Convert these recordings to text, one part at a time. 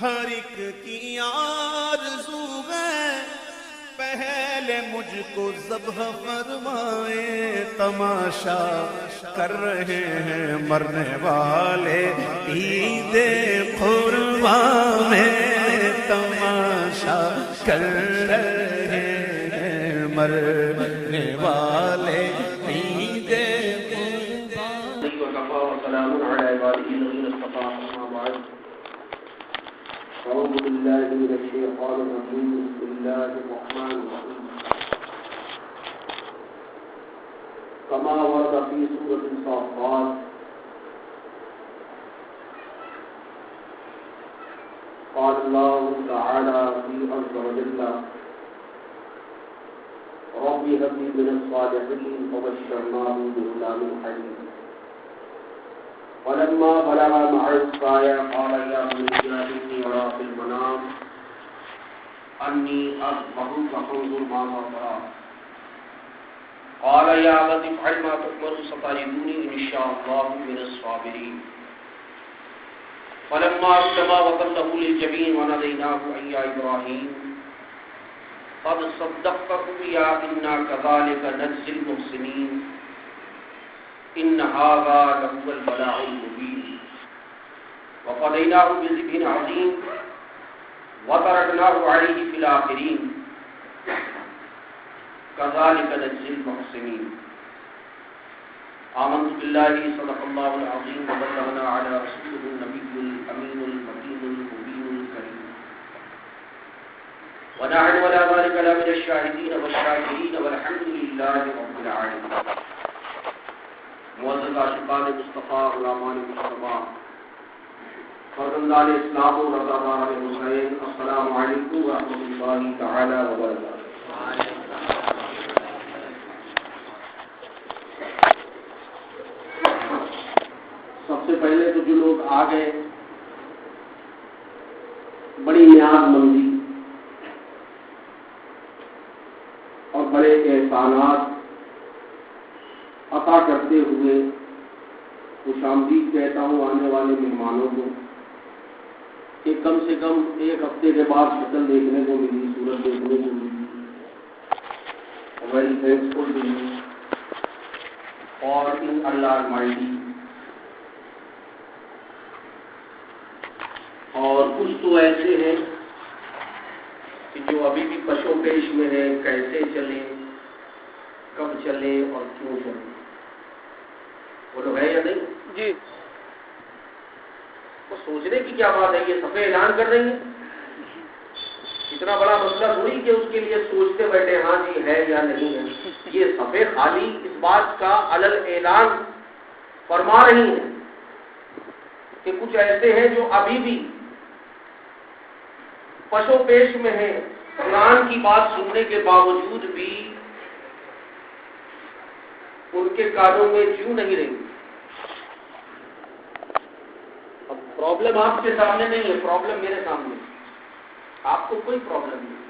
ہر ایک کی آرزو ہے پہلے مجھ کو ذبح فرمائے، تماشا کر رہے ہیں مرنے والے عید قربان میں، تماشا کر رہے ہیں مرنے والے عید قربان۔ وسلام علی عباده الذین اصطفى، اما بعد اعوذ باللہ من الشیطان الرجیم، بسم اللہ الرحمن الرحیم، کما ورد فی سورۃ الصافات قال اللہ تعالی فی عز وجل رب هب لي من الصالحین فبشرناه بغلام حلیم، فلما بلغ معه السعي قال يا بني إني أرى في المنام أني أذبحك فانظر ماذا ترى، قال يا أبت افعل ما تؤمر ستجدني إن شاء الله من الصابرين، فلما أسلما وتله للجبين وناديناه أن يا إبراهيم قد صدقت الرؤيا إنا كذلك نجزي المحسنين ان هذا لهو البلاء المبين، وفديناه بذبح عظيم وتركناه عليه في الآخرين كذلك نجزي المحسنين۔ آمنت بالله صدق الله العظيم وبلغنا على رسوله النبي الأمين المكين المبين الكريم، ونحن ولا ذلك لمن الشاهدين والشاكرين والحمد لله رب العالمين۔ معزز عاشقان مصطفیٰ، غلامان مصطفیٰ، فرزندان اسلام و رضادار حسین، السلام علیکم ورحمۃ اللہ تعالی وبرکاتہ۔ سب سے پہلے تو جو لوگ آ گئے، بڑی نیاز مندی اور بڑے احسانات عطا کرتے ہوئے خوش آمدید کہتا ہوں آنے والے مہمانوں کو کہ کم سے کم ایک ہفتے کے بعد شکل دیکھنے کو ملی، صورت دیکھنے کو ملی، ویری تھینکفل ٹو یو اور ان اللہ المائٹی۔ اور کچھ تو ایسے ہیں کہ جو ابھی بھی پش و پیش میں ہے، کیسے چلیں، کب چلیں اور کیوں چلیں، وہ لوگ ہے یا نہیں؟ جی، وہ سوچنے کی کیا بات ہے، یہ صفحے اعلان کر رہی ہیں، اتنا بڑا مسئلہ تھوڑی کہ اس کے لیے سوچتے بیٹھے ہاں جی ہے یا نہیں ہے۔ یہ صفحے خالی اس بات کا علل اعلان فرما رہی ہیں کہ کچھ ایسے ہیں جو ابھی بھی پش و پیش میں ہیں، قرآن کی بات سننے کے باوجود بھی ان کے کانوں میں کیوں نہیں رہی۔ اب پرابلم آپ کے سامنے نہیں ہے، پرابلم میرے سامنے ہے، آپ کو کوئی پرابلم نہیں۔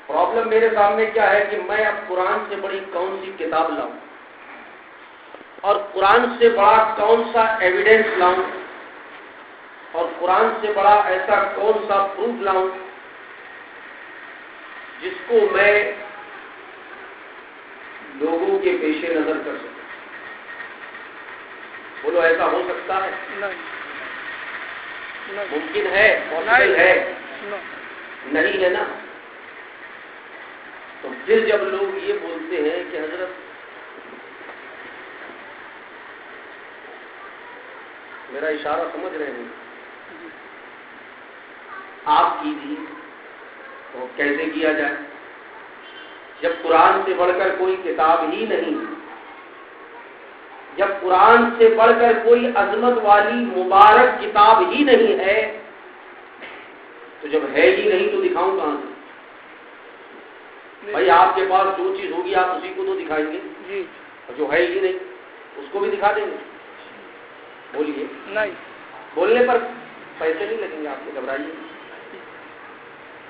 پرابلم میرے سامنے کیا ہے کہ میں اب قرآن سے بڑی کون سی کتاب لاؤں اور قرآن سے بڑا کون سا ایویڈنس لاؤں اور قرآن سے بڑا ایسا کون سا پروف لاؤں جس کو میں لوگوں کے پیش نظر کر سکتے۔ بولو ایسا ہو سکتا ہے؟ ممکن ہے، پاسبل ہے؟ نہیں ہے نا۔ تو پھر جب لوگ یہ بولتے ہیں کہ حضرت میرا اشارہ سمجھ رہے ہیں آپ کیجیے، تو کیسے کیا جائے جب قرآن سے بڑھ کر کوئی کتاب ہی نہیں، جب قرآن سے بڑھ کر کوئی عظمت والی مبارک کتاب ہی نہیں ہے، تو جب ہے ہی نہیں تو دکھاؤں کہاں سے؟ بھائی آپ کے پاس جو چیز ہوگی آپ اسی کو تو دکھائیں گے جی، اور جو ہے ہی نہیں اس کو بھی دکھا دیں گے؟ بولیے نہیں، بولنے پر پیسے نہیں لگیں گے آپ کو، گھبرائیے،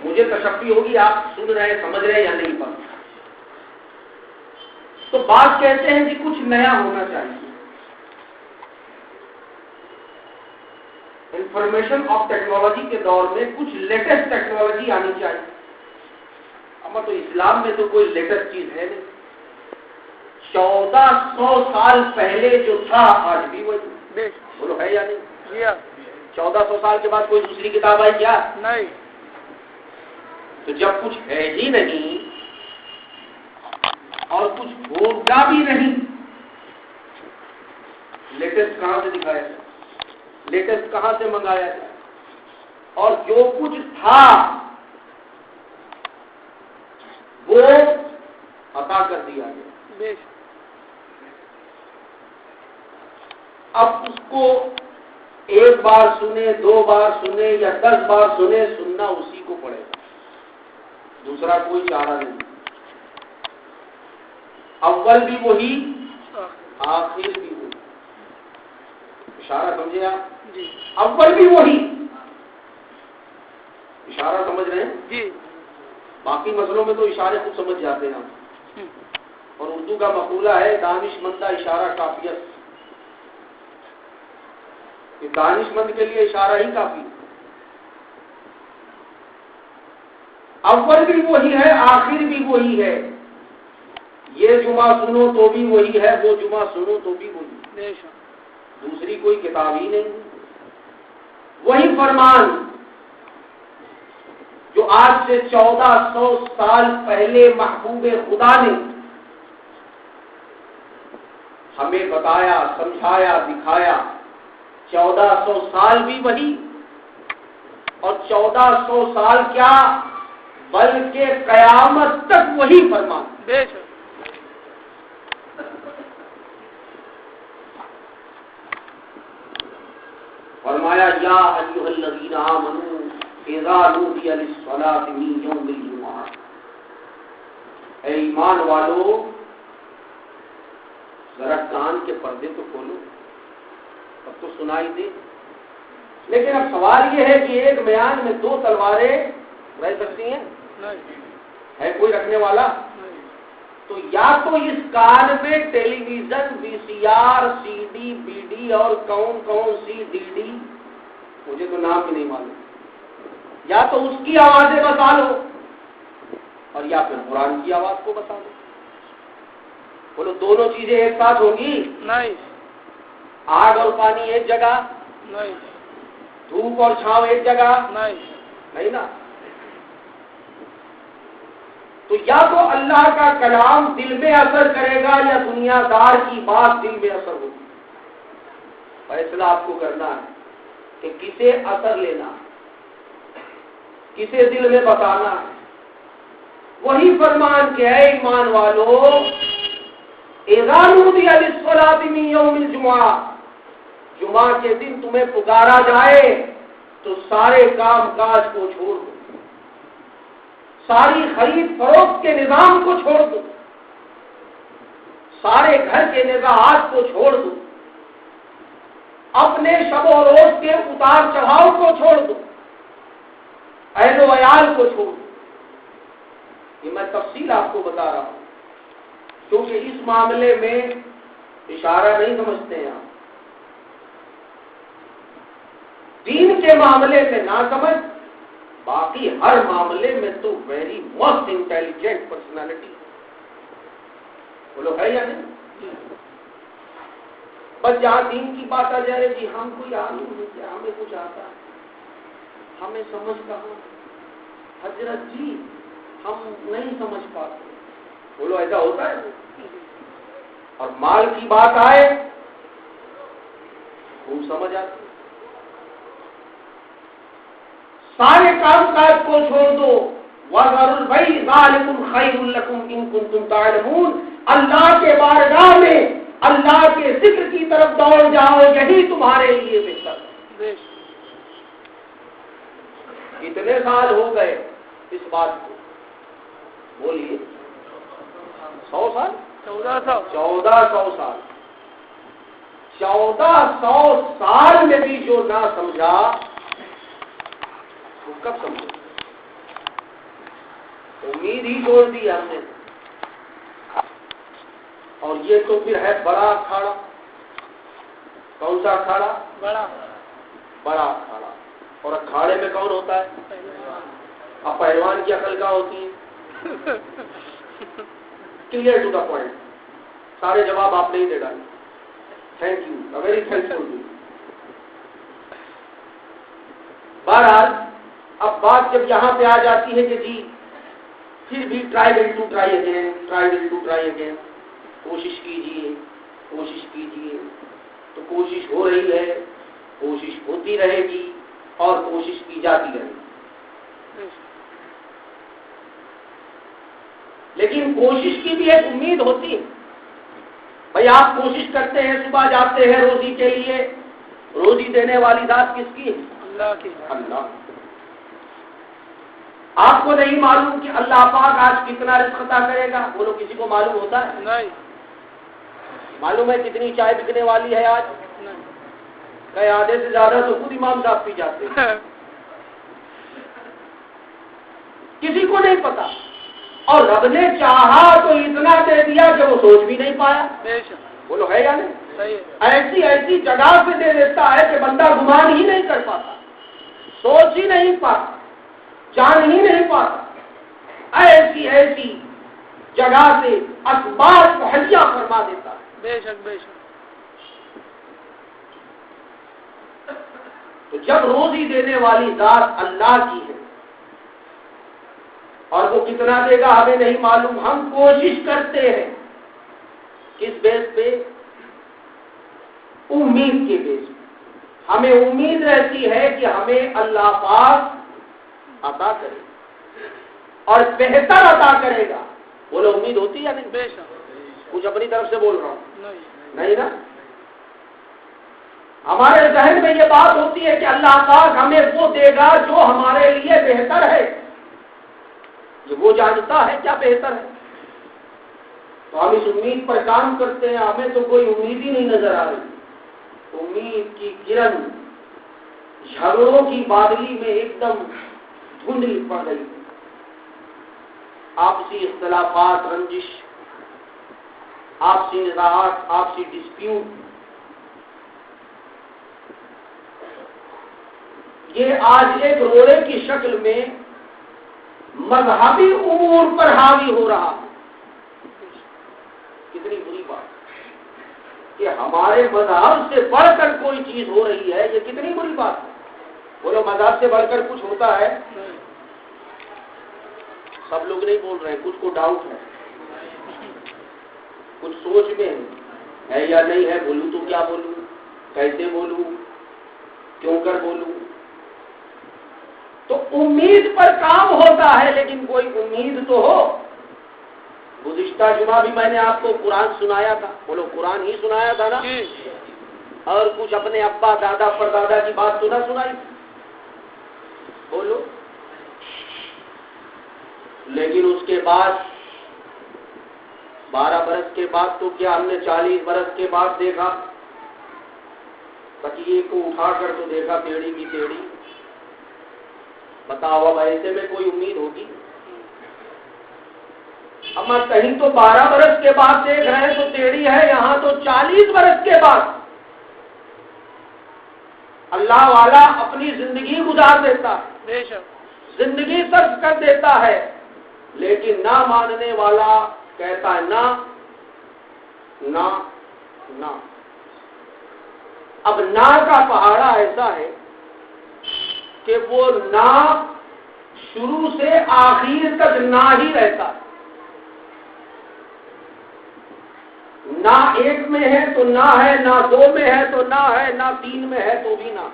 مجھے تشفی ہوگی آپ سن رہے سمجھ رہے یا نہیں پڑھ۔ تو بات کہتے ہیں کہ کچھ نیا ہونا چاہیے، انفارمیشن آف ٹیکنالوجی کے دور میں کچھ لیٹسٹ ٹیکنالوجی آنی چاہیے. اما تو اسلام میں تو کوئی لیٹسٹ چیز ہے نہیں. 1400 سال پہلے جو تھا آج بھی وہی. بولو ہے یا نہیں؟ 1400 سال کے بعد کوئی دوسری کتاب آئی کیا؟ نہیں. تو جب کچھ ہے ہی نہیں اور کچھ ہوگا بھی نہیں، لیٹسٹ کہاں سے دکھایا جائے؟ لیٹسٹ کہاں سے منگایا جائے؟ اور جو کچھ تھا وہ عطا کر دیا گیا. اب اس کو ایک بار سنے، 2 بار سنے یا 10 بار سنے، سننا اسی کو پڑے گا، دوسرا کوئی چارہ نہیں. اول بھی وہی، آخر بھی وہی. اشارہ سمجھے آپ؟ جی. اول بھی وہی. اشارہ سمجھ رہے ہیں؟ جی. باقی مسئلوں میں تو اشارے خود سمجھ جاتے ہیں آپ. اور اردو کا مقولہ ہے دانش مندہ اشارہ کافیت. کہ دانش مند کے لیے اشارہ ہی کافی. اول بھی وہی ہے، آخر بھی وہی ہے. یہ جمعہ سنو تو بھی وہی ہے، وہ جمعہ سنو تو بھی وہی. دوسری کوئی کتاب ہی نہیں. وہی فرمان جو آج سے 1400 سال پہلے محبوب خدا نے ہمیں بتایا، سمجھایا، دکھایا. 1400 سال بھی وہی، اور 1400 سال کیا بلکہ قیامت تک وہی فرمان. فرمایا یا ایھا الذین آمنوا اذا نودی للصلاۃ من یوم الجمعہ. اے ایمان والو ذرا کان کے پردے تو کھولو، اب تو سنائی دے. لیکن اب سوال یہ ہے کہ ایک میان میں 2 تلواریں رہ سکتی ہیں؟ ہے کوئی رکھنے والا؟ تو یا تو اس کان میں television, V C R, C D, B D اور کون سی ڈی ڈی، مجھے تو نام بھی نہیں معلوم، یا تو اس کی آوازیں بتا لو اور یا پھر قرآن کی آواز کو بتا دو. بولو دونوں چیزیں ایک ساتھ ہوگی؟ نہیں. آگ اور پانی ایک جگہ؟ نہیں. دھوپ اور چھاؤں ایک جگہ؟ نہیں نا. تو یا تو اللہ کا کلام دل میں اثر کرے گا یا دنیا دار کی بات دل میں اثر ہوگی. فیصلہ آپ کو کرنا ہے کہ کسے اثر لینا، کسے دل میں بتانا ہے. وہی فرمان کہ اے ایمان والو اذا نودی للصلاۃ من یوم الجمعہ، جمعہ کے دن تمہیں پکارا جائے تو سارے کام کاج کو چھوڑ دو، ساری خرید فروخت کے نظام کو چھوڑ دو، سارے گھر کے نزاعات کو چھوڑ دو، اپنے شب و روز کے اتار چڑھاؤ کو چھوڑ دو، اہل و عیال کو چھوڑ دو. یہ میں تفصیل آپ کو بتا رہا ہوں کیونکہ اس معاملے میں اشارہ نہیں سمجھتے ہیں آپ. دین کے معاملے میں نہ سمجھ، باقی ہر معاملے میں تو ویری موسٹ انٹیلیجنٹ پرسنالٹی. بولو ہے یا نہیں؟ بس جہاں دین کی بات آ جائے جی ہم کوئی عالم نہیں کیا، ہمیں کچھ آتا ہے، ہمیں سمجھ کہاں. حضرت جی ہم نہیں سمجھ پاتے. بولو ایسا ہوتا ہے؟ اور مال کی بات آئے خوب سمجھ آتی. سارے کام کاج کو چھوڑ دو. وَذَرُوا الْبَيْعَ ذَلِكُمْ خَيْرٌ لَكُمْ إِن كُنتُمْ تَعْلَمُونَ. اللہ کے بارگاہ میں اللہ کے ذکر کی طرف دوڑ جاؤ، یہی تمہارے لیے بہتر ہے. کتنے سال ہو گئے اس بات کو؟ بولیے 100 سال؟ 1400 سال. 1400 سال میں بھی جو نہ سمجھا وہ کب سمجھے؟ امید ہی چھوڑ دی ہم نے. اور یہ تو پھر ہے بڑا اکھاڑا. کون سا اکھاڑا؟ بڑا. بڑا اکھاڑا. اور اکھاڑے میں کون ہوتا ہے؟ اب پہلوان کی عقل کیا ہوتی ہے؟ Clear to the point. سارے جواب آپ نہیں دے ڈالے. Thank you, very thankful. بہرحال اب بات جب یہاں پہ آ جاتی ہے کہ جی پھر بھی ٹرائی اگین، کوشش کیجیے، تو کوشش ہو رہی ہے، کوشش ہوتی رہے گی اور کوشش کی جاتی رہے گی. لیکن کوشش کی بھی ایک امید ہوتی ہے. بھائی آپ کوشش کرتے ہیں، صبح جاتے ہیں روزی کے لیے، روزی دینے والی ذات کس کی ہے؟ اللہ کی. اللہ. آپ کو نہیں معلوم کہ اللہ پاک آج کتنا رزق عطا کرے گا؟ بولو کسی کو معلوم ہوتا ہے؟ نہیں. معلوم ہے کتنی چائے بکنے والی ہے آج؟ کئی آدھے سے زیادہ تو خود امام صاحب پی جاتے ہیں. کسی کو نہیں پتا. اور رب نے چاہا تو اتنا دے دیا کہ وہ سوچ بھی نہیں پایا. بولو ہے یا نہیں؟ ایسی جگہ سے دے دیتا ہے کہ بندہ گمان ہی نہیں کر پاتا، سوچ ہی نہیں پاتا، جان ہی نہیں پاتا. ایسی جگہ سے اسباب مہیا فرما دیتا ہے. بے شک. تو جب روزی دینے والی ذات اللہ کی ہے اور وہ کتنا دے گا ہمیں نہیں معلوم، ہم کوشش کرتے ہیں کس بیس پہ؟ امید کے بیس پہ. ہمیں امید رہتی ہے کہ ہمیں اللہ پاک عطا کرے اور بہتر عطا کرے گا. بولو امید ہوتی ہے یا نہیں؟ بے شک. کچھ اپنی طرف سے بول رہا ہوں؟ نہیں نا. ہمارے ذہن میں یہ بات ہوتی ہے کہ اللہ پاک ہمیں وہ دے گا جو ہمارے لیے بہتر ہے. یہ وہ جانتا ہے کیا بہتر ہے. تو ہم اس امید پر کام کرتے ہیں. ہمیں تو کوئی امید ہی نہیں نظر آ رہی. امید کی کرن جھگڑوں کی بادلی میں ایک دم دھندلی پڑ رہی. آپسی اختلافات، رنجش، آپسی نزاعات، آپسی ڈسپیوٹ، یہ آج ایک روڑے کی شکل میں مذہبی امور پر حاوی ہو رہا ہے. کتنی بری بات کہ ہمارے مذہب سے بڑھ کر کوئی چیز ہو رہی ہے. یہ کتنی بری بات ہے. بولو مذہب سے بڑھ کر کچھ ہوتا ہے؟ سب لوگ نہیں بول رہے ہیں، کچھ کو ڈاؤٹ ہے، کچھ سوچ میں ہے یا نہیں ہے. بولوں تو کیا بولوں، کیسے بولوں، کیوں کر بولوں. تو امید پر کام ہوتا ہے، لیکن کوئی امید تو ہو. گزشتہ جمعہ بھی میں نے آپ کو قرآن سنایا تھا. بولو قرآن ہی سنایا تھا نا. اور کچھ اپنے ابا دادا پردادا کی بات تو نہ سنائی. بولو. لیکن اس کے بعد 12 برس کے بعد تو کیا ہم نے 40 برس کے بعد دیکھا تکیے کو اٹھا کر تو دیکھا ٹیڑھی کی ٹیڑھی. بتاؤ اب ایسے میں کوئی امید ہوگی؟ اما کہیں تو 12 برس کے بعد دیکھ رہے ہیں تو ٹیڑھی ہے، یہاں تو 40 برس کے بعد اللہ والا اپنی زندگی گزار دیتا ہے، زندگی صرف کر دیتا ہے. لیکن نہ ماننے والا کہتا ہے نہ نہ نہ. اب نہ کا پہاڑا ایسا ہے کہ وہ نہ شروع سے آخر تک نہ ہی رہتا ہے. نہ ایک میں ہے تو نہ ہے، نہ 2 میں ہے تو نہ ہے، نہ 3 میں ہے تو بھی نہ.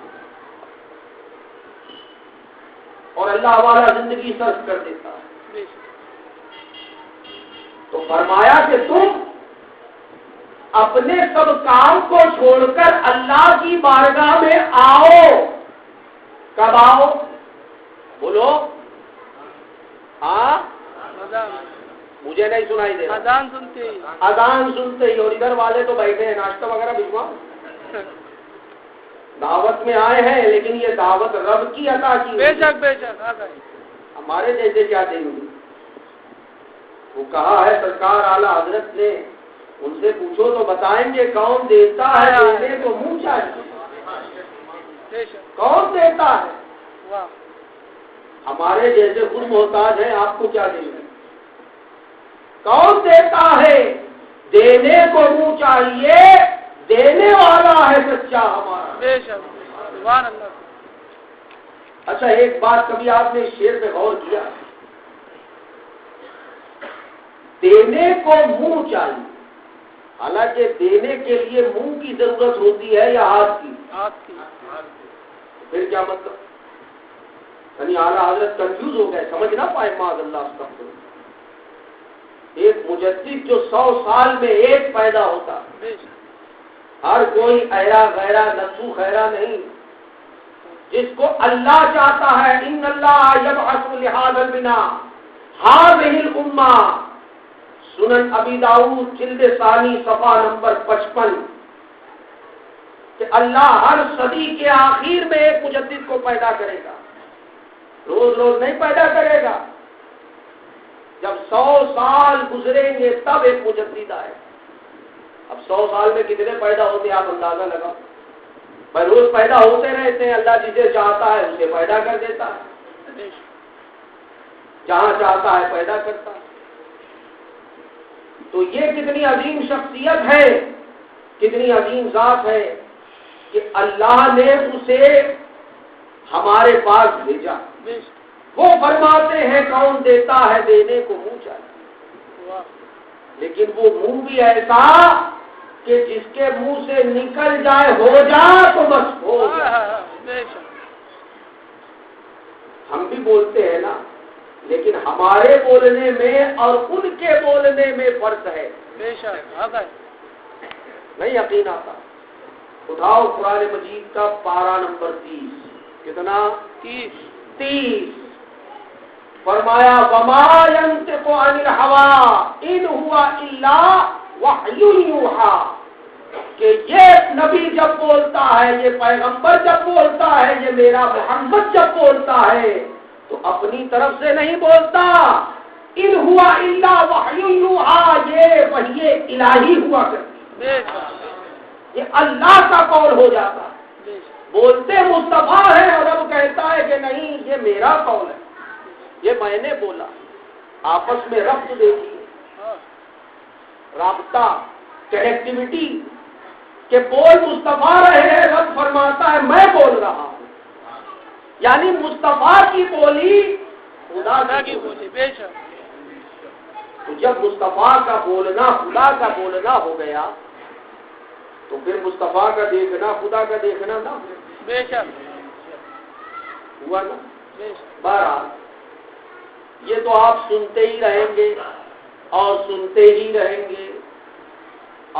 اور اللہ والا زندگی صرف کر دیتا ہے. تو فرمایا کہ تم اپنے سب کام کو چھوڑ کر اللہ کی بارگاہ میں آؤ. کب آؤ؟ بولو. ہاں مجھے نہیں سنائی دے رہا. اذان سنتے ہی. اور ادھر والے تو بیٹھے ہیں، ناشتہ وغیرہ بھجواؤ. دعوت میں آئے ہیں لیکن یہ دعوت رب کی عطا کی. بے شک ہمارے جیسے کیا دیں گے. وہ کہا ہے سرکار اعلیٰ حضرت نے، ان سے پوچھو تو بتائیں گے کون دیتا ہے، دینے کو منہ چاہیے. کون دیتا ہے؟ ہمارے جیسے خود محتاج ہیں، آپ کو کیا دیں گے؟ کون دیتا ہے؟ دینے کو منہ چاہیے، دینے والا ہے سچا ہمارا۔ سبحان اللہ۔ اچھا ایک بات کبھی آپ نے اس شعر پہ غور کیا؟ دینے کو منہ چاہیے، حالانکہ دینے کے لیے منہ کی ضرورت ہوتی ہے یا ہاتھ کی؟ ہاتھ کی۔ پھر کیا مطلب؟ یعنی اعلیٰ حضرت کنفیوز ہو گئے، سمجھ نہ پائے معاذ اللہ استغفر۔ ایک مجدد جو 100 سال میں ایک پیدا ہوتا، ہر کوئی ایرا غیرہ نسو خیرہ نہیں، جس کو اللہ چاہتا ہے ان اللہ یبعث لہذا البنا هذه الامہ، سنن ابی داؤد جلد ثانی صفحہ نمبر 55، کہ اللہ ہر صدی کے آخر میں ایک مجدد کو پیدا کرے گا، روز روز نہیں پیدا کرے گا۔ جب 100 سال گزریں گے تب ایک مجدد آئے۔ اب 100 سال میں کتنے پیدا ہوتے ہیں آپ اندازہ لگاؤ۔ بھائی روز پیدا ہوتے رہتے ہیں، اللہ جسے چاہتا ہے اسے پیدا کر دیتا ہے، جہاں چاہتا ہے پیدا کرتا ہے۔ تو یہ کتنی عظیم شخصیت ہے، کتنی عظیم ذات ہے کہ اللہ نے اسے ہمارے پاس بھیجا۔ وہ فرماتے ہیں کون دیتا ہے، دینے کو منہ چاہیے، لیکن وہ منہ بھی ایسا کہ جس کے منہ سے نکل جائے ہو جا تو بس ہو جائے۔ ہم بھی بولتے ہیں نا، لیکن ہمارے بولنے میں اور ان کے بولنے میں فرق ہے۔ نہیں یقین آتا؟ اٹھاؤ قرآن مجید کا پارہ نمبر 30۔ کتنا؟ 30۔ فرمایا وما ينطق عن الهوى ان هو الا وحی یوحی، کہ یہ نبی جب بولتا ہے، یہ پیغمبر جب بولتا ہے، یہ میرا محمد جب بولتا ہے تو اپنی طرف سے نہیں بولتا، ان ہوا الا وحی یوحی، یہ وحی الہی ہوا کرتی، یہ اللہ کا قول ہو جاتا۔ بولتے مصطفیٰ ہے اور اب کہتا ہے کہ نہیں یہ میرا قول ہے، یہ میں نے بولا۔ آپس میں ربط دیکھیے، رابطہ، کنیکٹیوٹی، کہ بول مصطفیٰ رہے ہیں، رب فرماتا ہے میں بول رہا ہوں، یعنی مصطفیٰ کی بولی خدا کی بولی۔ بے شک۔ تو جب مصطفیٰ کا بولنا خدا کا بولنا ہو گیا تو پھر مصطفیٰ کا دیکھنا خدا کا دیکھنا نہ ہو۔ بے شک۔ ہوا نا؟ بہرحال یہ تو آپ سنتے ہی رہیں گے اور سنتے ہی رہیں گے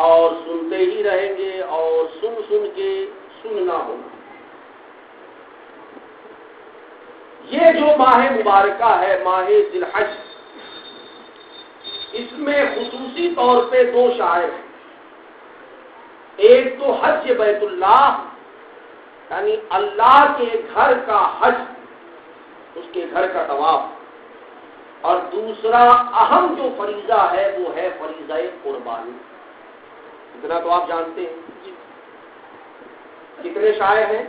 اور سنتے ہی رہیں گے اور سن سن کے سننا ہوگا۔ یہ جو ماہ مبارکہ ہے، ماہ ذی الحج، اس میں خصوصی طور پہ 2 شعائر ہیں۔ ایک تو حج بیت اللہ، یعنی اللہ کے گھر کا حج، اس کے گھر کا طواف، اور دوسرا اہم جو فریضہ ہے وہ ہے فریضہ قربانی۔ اتنا تو آپ جانتے ہیں۔ کتنے شائع ہیں؟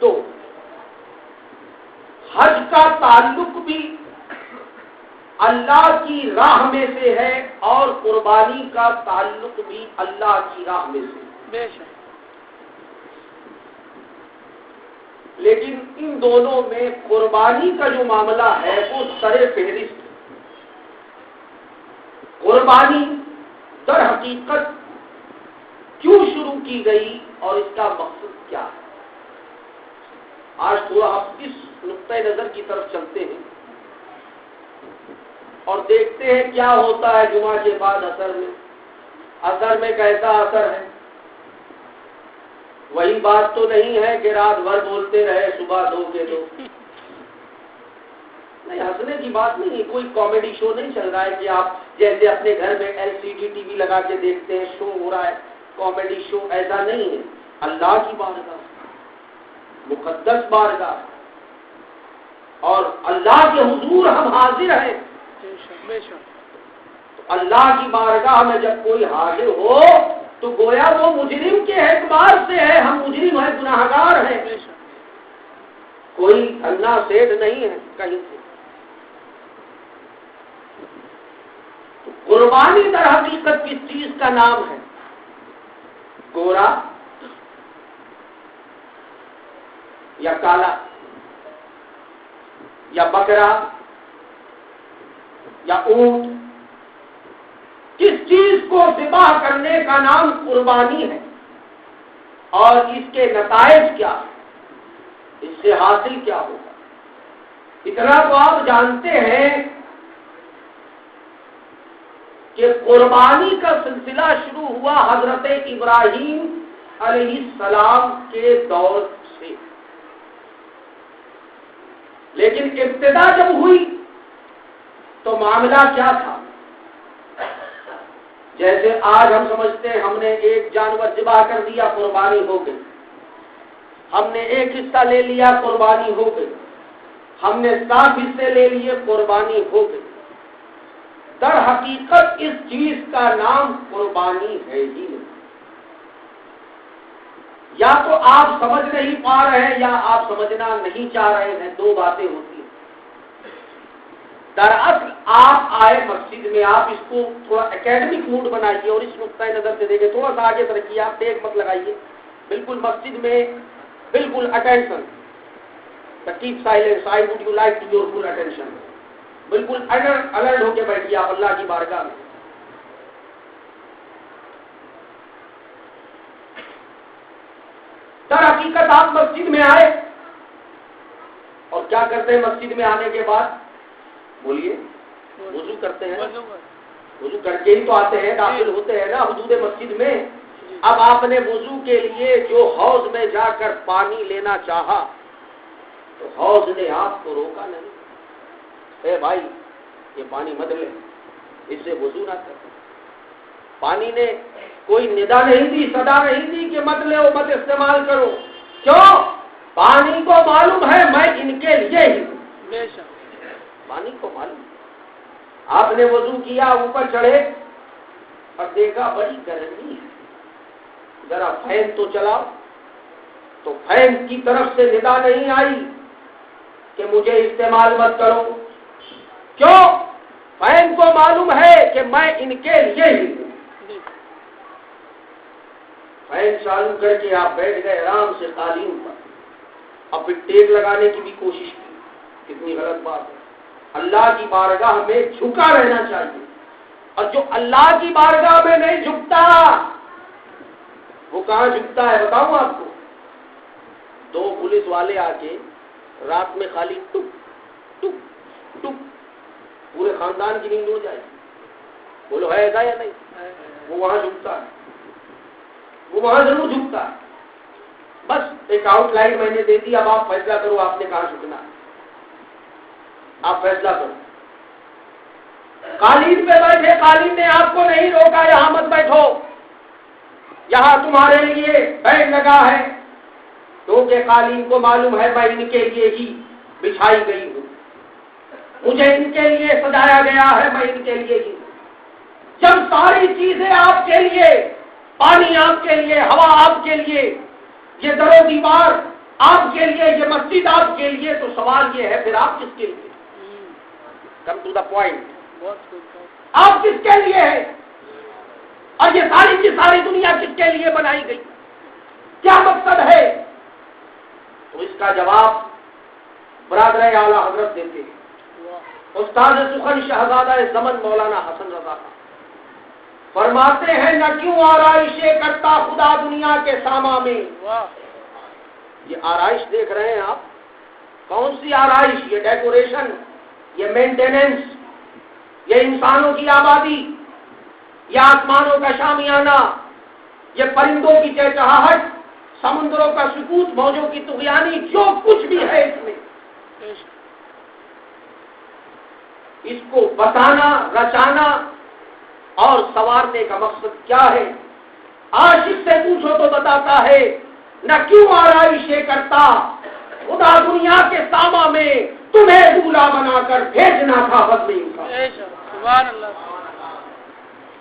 2۔ حج کا تعلق بھی اللہ کی راہ میں سے ہے اور قربانی کا تعلق بھی اللہ کی راہ میں سے۔ بے شک۔ لیکن ان دونوں میں قربانی کا جو معاملہ ہے وہ سر فہرست۔ قربانی در حقیقت کیوں شروع کی گئی اور اس کا مقصد کیا ہے؟ آج تھوڑا ہم اس نقطۂ نظر کی طرف چلتے ہیں اور دیکھتے ہیں کیا ہوتا ہے جمعہ کے بعد اثر میں کیسا اثر ہے۔ وہی بات تو نہیں ہے کہ رات بھر بولتے رہے صبح 2 کے 2۔ نہیں، ہنسنے کی بات نہیں ہے، کوئی کامیڈی شو نہیں چل رہا ہے کہ آپ جیسے اپنے گھر میں LCD ٹی وی لگا کے دیکھتے ہیں، شو ہو رہا ہے، کامیڈی شو، ایسا نہیں ہے۔ اللہ کی بارگاہ، مقدس بارگاہ، اور اللہ کے حضور ہم حاضر ہیں۔ تو اللہ کی بارگاہ میں جب کوئی حاضر ہو تو گویا وہ مجرم کے اعتبار سے ہے، ہم مجرم ہیں، گناہگار ہیں، کوئی اللہ سیٹ نہیں ہے کہیں سے۔ تو قربانی در حقیقت کس چیز کا نام ہے؟ گورا یا کالا یا بکرا یا اونٹ، کس چیز کو ذبح کرنے کا نام قربانی ہے، اور اس کے نتائج کیا ہے، اس سے حاصل کیا ہوگا؟ اتنا تو آپ جانتے ہیں کہ قربانی کا سلسلہ شروع ہوا حضرت ابراہیم علیہ السلام کے دور سے، لیکن ابتدا جب ہوئی تو معاملہ کیا تھا؟ جیسے آج ہم سمجھتے ہیں ہم نے ایک جانور ذبح کر دیا، قربانی ہو گئی، ہم نے ایک حصہ لے لیا، قربانی ہو گئی، ہم نے 7 حصے لے لیے، قربانی ہو گئی۔ در حقیقت اس چیز کا نام قربانی ہے ہی نہیں۔ یا تو آپ سمجھ نہیں پا رہے ہیں یا آپ سمجھنا نہیں چاہ رہے ہیں، دو باتیں ہوتی ہیں۔ دراصل آپ آئے مسجد میں، آپ اس کو تھوڑا اکیڈمک موڈ بنائیے اور اس نقطۂ نظر سے دیکھیں، تھوڑا سا آگے رکھیے، آپ ٹیک مت لگائیے، بالکل مسجد میں بالکل attention, keep silence, I would you like to your full attention, بالکل الرٹ ہو کے بیٹھیے آپ اللہ کی بارگاہ میں۔ در حقیقت آپ مسجد میں آئے اور کیا کرتے ہیں مسجد میں آنے کے بعد؟ بولیے، وضو کرتے ہیں، وضو کر کے ہی تو آتے ہیں، داخل ہوتے ہیں نا حدود مسجد میں۔ اب آپ نے وضو کے لیے جو حوض میں جا کر پانی لینا چاہا تو حوض نے آپ کو روکا نہیں، اے بھائی یہ پانی مت لے، اس سے وضو نہ کر۔ پانی نے کوئی ندا نہیں دی، صدا نہیں دی کہ مت لو، مت استعمال کرو۔ کیوں؟ پانی کو معلوم ہے میں ان کے لیے ہی ہوں، پانی کو معلوم۔ آپ نے وضو کیا، اوپر چڑھے اور دیکھا بڑی گرمی ہے، ذرا فین تو چلاؤ، تو فین کی طرف سے ندا نہیں آئی کہ مجھے استعمال مت کرو۔ کیوں؟ فین کو معلوم ہے کہ میں ان کے لیے ہی ہوں۔ فین چالو کر کے آپ بیٹھ گئے آرام سے قالین پر، اب پھر ٹیک لگانے کی بھی کوشش کی، کتنی غلط بات ہے۔ اللہ کی بارگاہ میں جھکا رہنا چاہیے، اور جو اللہ کی بارگاہ میں نہیں جھکتا وہ کہاں جھکتا ہے بتاؤں آپ کو؟ 2 پولیس والے آ کے رات میں خالی ٹک ٹک ٹک، پورے خاندان کی نیند اڑ جائے، بولو ہے ایسا یا نہیں؟ وہ وہاں جھکتا ہے، وہ وہاں ضرور جھکتا ہے۔ بس ایک آؤٹ لائن میں نے دے دی، اب آپ فیصلہ کرو آپ نے کہاں جھکنا ہے، آپ فیصلہ کرو۔ قالین پہ بیٹھے، قالین نے آپ کو نہیں روکا یہاں مت بیٹھو، یہاں تمہارے لیے بیڈ لگا ہے، کیونکہ قالین کو معلوم ہے میں ان کے لیے ہی بچھائی گئی ہوں، مجھے ان کے لیے سجایا گیا ہے، میں ان کے لیے ہی۔ جب ساری چیزیں آپ کے لیے، پانی آپ کے لیے، ہوا آپ کے لیے، یہ در و دیوار آپ کے لیے، یہ مسجد آپ کے لیے، تو سوال یہ ہے پھر آپ کس کے لیے؟ کم ٹو دا پوائنٹ، آپ کس کے لیے ہے؟ اور یہ ساری کی ساری دنیا کس کے لیے بنائی گئی؟ کیا مقصد ہے؟ تو اس کا جواب برادر اعلیٰ حضرت دیتے ہیں، استاد سخن شہزادہ زمن مولانا حسن رضا کا فرماتے ہیں، نہ کیوں آرائشیں کرتا خدا دنیا کے ساما میں۔ یہ آرائش دیکھ رہے ہیں آپ، کون سی آرائش؟ یہ ڈیکوریشن، یہ مینٹیننس، یہ انسانوں کی آبادی، یہ آسمانوں کا شامیانہ، یہ پرندوں کی چہچہاہٹ، سمندروں کا سکوت، موجوں کی طغیانی، جو کچھ بھی ہے اس میں، اس کو بتانا، رچانا اور سوارنے کا مقصد کیا ہے؟ عاشق سے پوچھو تو بتاتا ہے، نہ کیوں آرائشیں کرتا خدا دنیا کے ساما میں، تمہیں دولہا بنا کر بھیجنا تھا بدلیں کا،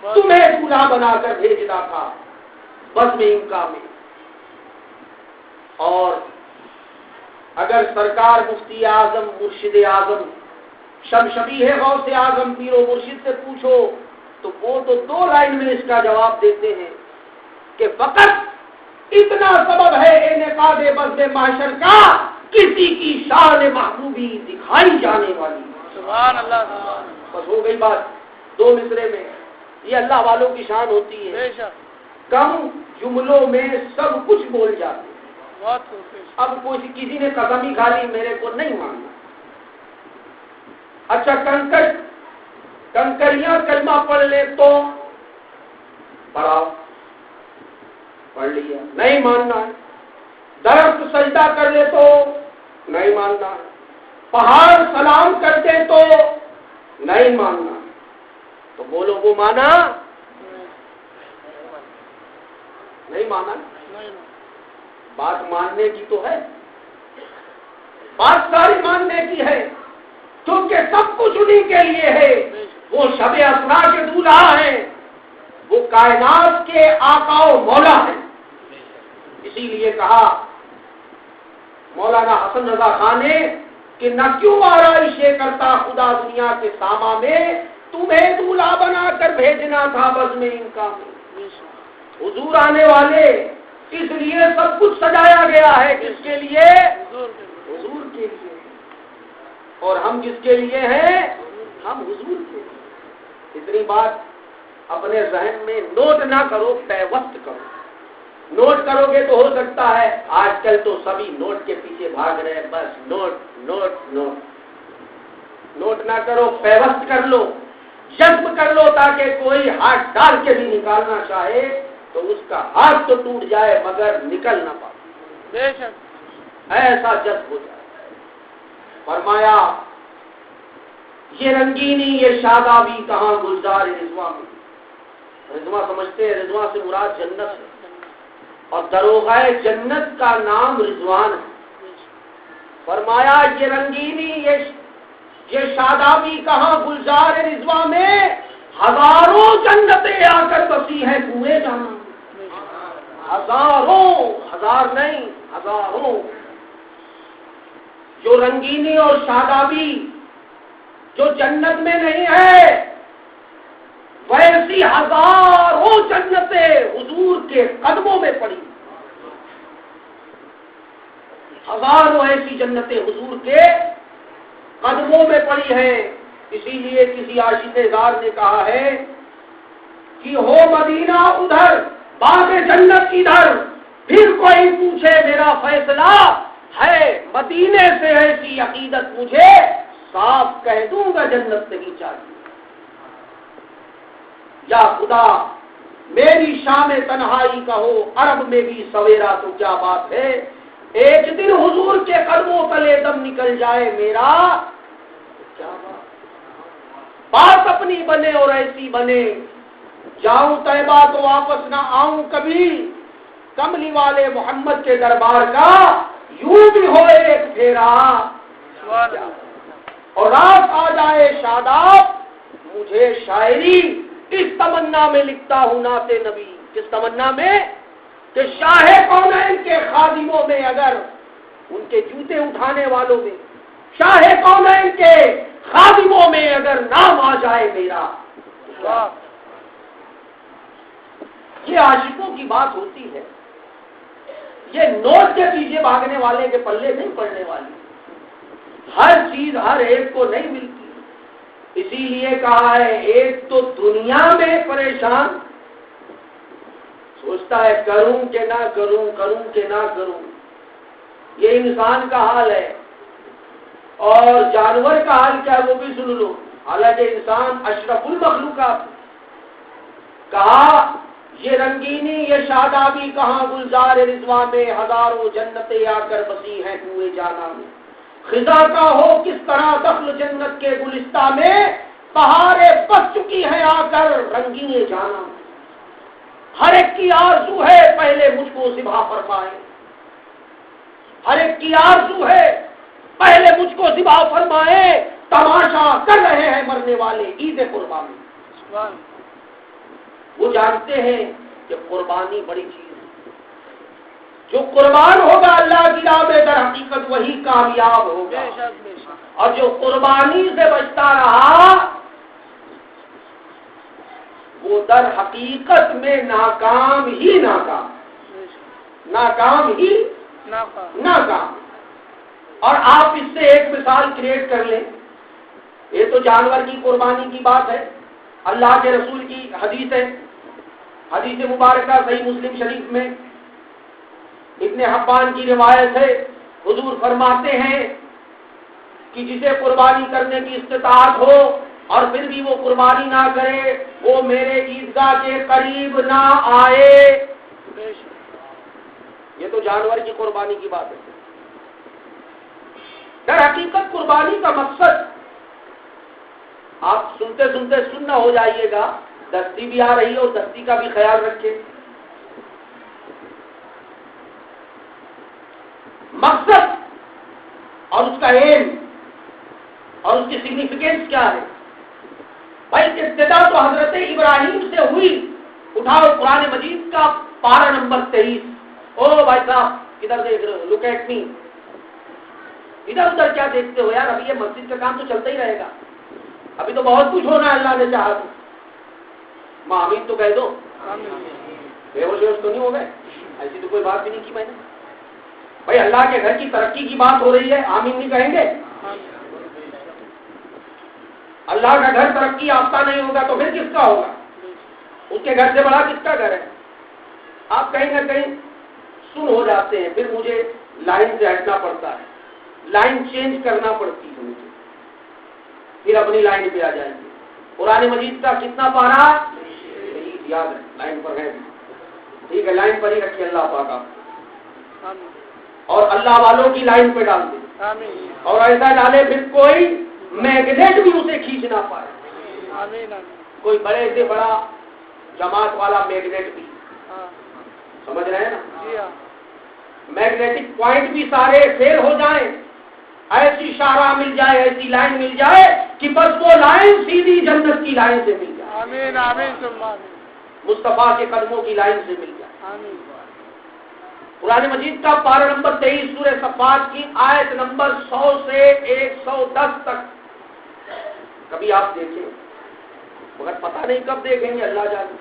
تمہیں دولہا بنا کر بھیجنا تھا۔ بزم انکا میں. اور اگر سرکار مفتی اعظم مرشد اعظم شمشبیہ غوث اعظم پیر و مرشد سے پوچھو تو وہ تو 2 لائن میں اس کا جواب دیتے ہیں کہ فقط اتنا سبب ہے انعقاد بزم محشر کا کسی کی شان محبوبی دکھائی جانے والی. سبحان اللہ. بس ہو گئی بات 2 مصرے میں. یہ اللہ والوں کی شان ہوتی ہے. بے شک. کم جملوں میں سب کچھ بول جاتے ہیں. بہت خوب. اب کوئی کسی نے قسم ہی کھا لی میرے کو نہیں ماننا. اچھا کنکریاں کلمہ پڑھ لے تو پڑھاؤ، پڑھ لیا، نہیں ماننا ہے. درخت سجدہ کر لے تو نہیں ماننا ہے. پہاڑ سلام کر دے تو نہیں ماننا. تو بولو وہ مانا نہیں مانا. بات ماننے کی تو ہے، بات ساری ماننے کی ہے کیونکہ سب کچھ انہی کے لیے ہے. وہ شب اسرا کے دولہا ہیں، وہ کائنات کے آقا و مولا ہیں. اسی لیے کہا مولانا حسن رضا خان نے کہ نہ کیوں آرائشیں کرتا خدا دنیا کے ساما میں، تمہیں دولہا بنا کر بھیجنا تھا بزم انکا میں. حضور آنے والے، اس لیے سب کچھ سجایا گیا ہے. کس کے لیے؟ حضور کے لیے. اور ہم کس کے لیے ہیں؟ ہم حضور کے لیے. اتنی بات اپنے ذہن میں نوٹ نہ کرو، پیوست کرو. نوٹ کرو گے تو ہو سکتا ہے، آج کل تو سبھی نوٹ کے پیچھے بھاگ رہے ہیں. بس نوٹ نوٹ نوٹ. نوٹ نہ کرو، پیوست کر لو، جذب کر لو، تاکہ کوئی ہاتھ ڈال کے بھی نکالنا چاہے تو اس کا ہاتھ تو ٹوٹ جائے مگر نکل نہ پائے. بے شک. ایسا جذب ہو جائے. فرمایا یہ رنگینی یہ شادابی کہاں گلزار رضواں میں. رضواں سمجھتے ہیں رضواں سے مراد جنت ہے، اور دروغہ جنت کا نام رضوان ہے. فرمایا یہ رنگینی یہ شادابی کہاں گلزار رضواں میں، ہزاروں جنتیں آ کر بسی ہیں کنویں جہاں. ہزاروں، ہزار نہیں ہزاروں. جو رنگینی اور شادابی جو جنت میں نہیں ہے، ویسی ہزاروں جنتیں حضور کے قدموں میں پڑی. ہزاروں ایسی جنتیں حضور کے قدموں میں پڑی ہیں. اسی لیے کسی عاشق زار نے کہا ہے کہ ہو مدینہ ادھر باغ جنت ادھر، پھر کوئی پوچھے میرا فیصلہ ہے مدینے سے ایسی عقیدت مجھے، صاف کہہ دوں گا جنت نہیں چاہیے. یا خدا میری شام تنہائی کا ہو عرب میں بھی سویرا تو کیا بات ہے، ایک دن حضور کے قدموں تلے دم نکل جائے میرا کیا بات اپنی بنے اور ایسی بنے. جاؤں طیبہ تو واپس نہ آؤں کبھی، کملی والے محمد کے دربار کا یوں بھی ہو ایک پھیرا، اور رات آ جائے شاداب مجھے شاعری اس تمنا میں لکھتا ہوں نعت نبی. کس تمنا میں؟ کہ شاہ کونین کے خادموں میں، اگر ان کے جوتے اٹھانے والوں میں، شاہ کونین کے خادموں میں اگر نام آ جائے میرا. یہ عاشقوں کی بات ہوتی ہے، یہ نوٹ کے پیچھے بھاگنے والے کے پلے نہیں پڑنے والی. ہر چیز ہر ایک کو نہیں ملتی. اسی لیے کہا ہے ایک تو دنیا میں پریشان سوچتا ہے کروں کہ نہ کروں، کروں کہ نہ کروں. یہ انسان کا حال ہے. اور جانور کا حال کیا وہ بھی سن لو. حالانکہ انسان اشرف المخلوقات. کہا یہ رنگینی یہ شادابی کہاں گلزار رضواں میں، ہزاروں جنتیں آ کر بسی ہیں کنویں جانا میں. خزاں کا ہو کس طرح دخل جنت کے گلستہ میں، بہاریں بس چکی ہیں آ کر رنگینے جانا. ہر ایک کی آرزو ہے پہلے مجھ کو ذبح فرمائے، ہر ایک کی آرزو ہے پہلے مجھ کو ذبح فرمائے. تماشا کر رہے ہیں مرنے والے عید قربانی. وہ جانتے ہیں کہ قربانی بڑی چیز جو قربان ہوگا اللہ کی راہ میں در حقیقت وہی کامیاب ہوگا، بے شک بے شک اور جو قربانی سے بچتا رہا وہ در حقیقت میں ناکام ہی ناکام، بے شک ناکام ہی ناکام ناکام۔ اور آپ اس سے ایک مثال کریٹ کر لیں، یہ تو جانور کی قربانی کی بات ہے، اللہ کے رسول کی حدیث ہے، حدیث مبارکہ صحیح مسلم شریف میں ابن حبان کی روایت ہے، حضور فرماتے ہیں کہ جسے قربانی کرنے کی استطاعت ہو اور پھر بھی وہ قربانی نہ کرے وہ میرے عیدگاہ کے قریب نہ آئے۔ بے شک یہ تو جانور کی قربانی کی بات ہے۔ در حقیقت قربانی کا مقصد آپ سنتے سنتے سننا ہو جائیے گا، دستی بھی آ رہی ہے اور دستی کا بھی خیال رکھیں۔ مقصد اور اس کا ایم اور اس کی سگنیفیکینس کیا ہے؟ بھائی ابتدا تو حضرت ابراہیم سے ہوئی، اٹھاؤ قرآن مجید کا پارہ نمبر 23۔ او بھائی صاحب ادھر دیکھ رہے ہو، لک ایٹ می، ادھر ادھر کیا دیکھتے ہو یار، ابھی یہ مسجد کا کام تو چلتا ہی رہے گا، ابھی تو بہت کچھ ہونا ہے اللہ نے چاہا تو۔ ماں آمین تو کہہ دو، بے ہوش تو نہیں ہو گئے؟ ایسی تو کوئی بات بھی نہیں کی میں نے۔ بھائی اللہ کے گھر کی ترقی کی بات ہو رہی ہے، آمین نہیں کہیں گے؟ اللہ کا گھر ترقی یافتہ نہیں ہوگا تو پھر کس کا ہوگا؟ اس کے گھر سے بڑا کس کا گھر ہے؟ آپ کہیں نہ کہیں سن ہو جاتے ہیں، پھر مجھے لائن سے ہٹنا پڑتا ہے، لائن چینج کرنا پڑتی ہے مجھے، پھر اپنی لائن پہ آ جائیں گے۔ قرآن مجید کا کتنا پارہ؟ یاد ہے، لائن پر ہے، ٹھیک ہے، لائن پر ہی رکھیے اللہ پاک آپ، اور اللہ والوں کی لائن پہ ڈال دیں، آمین اور ایسا ڈالے پھر کوئی میگنیٹ بھی اسے کھینچ نہ پائے، آمین آمین کوئی بڑے سے بڑا جماعت والا میگنیٹ بھی، ہاں سمجھ رہے ہیں نا؟ جی ہاں میگنیٹک پوائنٹ بھی سارے فیل ہو جائیں، ایسی شاہراہ مل جائے، ایسی لائن مل جائے کہ بس وہ لائن سیدھی جنت کی لائن سے مل جائے، آمین آمین ثم آمین مصطفیٰ کے قدموں کی لائن سے مل جائے۔ آمین قرآن مجید کا پارہ نمبر 23 سورہ صفات کی آیت نمبر 100 سے 110 تک کبھی آپ دیکھیں، مگر پتہ نہیں کب دیکھیں گے، اللہ جانے۔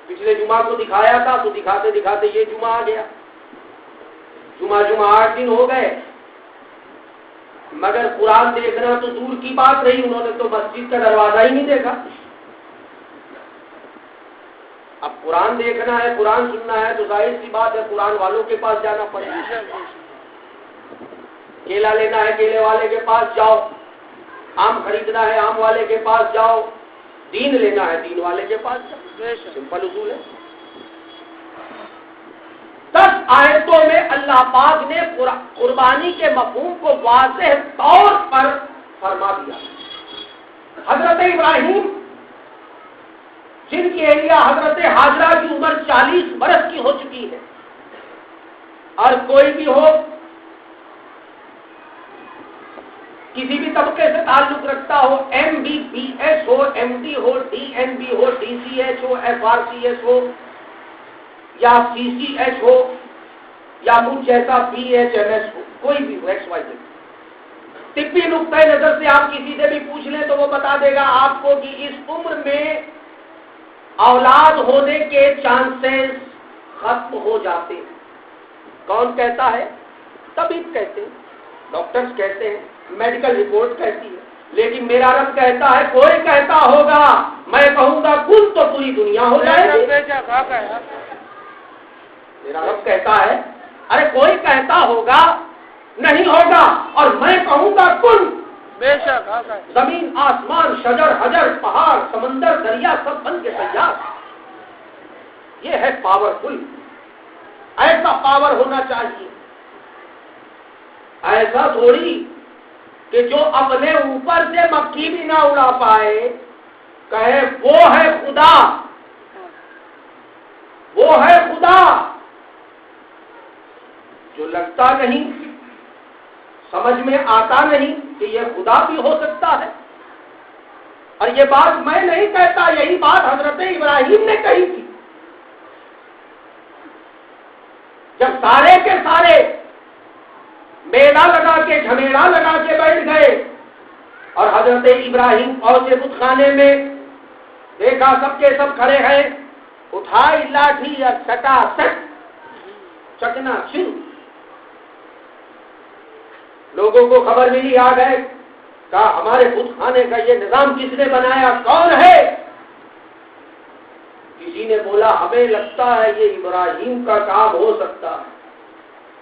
پچھلے جمعہ کو دکھایا تھا تو دکھاتے دکھاتے یہ جمعہ آ گیا، جمعہ 8 دن ہو گئے، مگر قرآن دیکھنا تو دور کی بات رہی، انہوں نے تو مسجد کا دروازہ ہی نہیں دیکھا۔ اب قرآن دیکھنا ہے، قرآن سننا ہے تو ظاہر سی بات ہے قرآن والوں کے پاس جانا پڑے گا۔ کیلا لینا ہے کیلے والے کے پاس جاؤ، آم خریدنا ہے آم والے کے پاس جاؤ، دین لینا ہے دین والے کے پاس جاؤ، سمپل اصول ہے۔ 10 آیتوں میں اللہ پاک نے قربانی کے مفہوم کو واضح طور پر فرما دیا۔ حضرت ابراہیم جن کی اہلیہ حضرت ہاجرہ کی عمر 40 برس کی ہو چکی ہے، اور کوئی بھی ہو کسی بھی طبقے سے تعلق رکھتا ہو، MBBS ہو، MD ہو، DNB ہو، DCH ہو، FRCS ہو یا CCH ہو یا مجھ جیسا BHMS ہو، کوئی بھی ہو، XYZ، طبی نقطۂ نظر سے آپ کسی سے بھی پوچھ لیں تو وہ بتا دے گا آپ کو کہ اس عمر میں اولاد ہونے کے چانسز ختم ہو جاتے ہیں۔ کون کہتا ہے؟ طبیب کہتے ہیں، ڈاکٹرز کہتے ہیں، میڈیکل رپورٹ کہتی ہے، لیکن میرا رب کہتا ہے کوئی کہتا ہوگا میں کہوں گا کن تو پوری دنیا ہو جائے گی۔ میرا رب کہتا ہے ارے کوئی کہتا ہوگا نہیں ہوگا اور میں کہوں گا کن، بے شک زمین آسمان شجر حجر پہاڑ سمندر دریا سب بن کے تیار۔ یہ ہے پاورفل، ایسا پاور ہونا چاہیے، ایسا تھوڑی کہ جو اپنے اوپر سے مکھی بھی نہ اڑا پائے کہے وہ ہے خدا، وہ ہے خدا، جو لگتا نہیں، سمجھ میں آتا نہیں کہ یہ خدا بھی ہو سکتا ہے۔ اور یہ بات میں نہیں کہتا، یہی بات حضرت ابراہیم نے کہی تھی۔ جب سارے کے سارے میلہ لگا کے جھمیلا لگا کے بیٹھ گئے اور حضرت ابراہیم پہنچے بت خانے میں، دیکھا سب کے سب کھڑے ہیں، اٹھائی لاٹھی یا چٹا سٹ چکنا چن، لوگوں کو خبر ملی، آ گئے، کہا ہمارے بت خانے کا یہ نظام کس نے بنایا، کون ہے؟ کسی نے بولا ہمیں لگتا ہے یہ ابراہیم کا کام ہو سکتا ہے،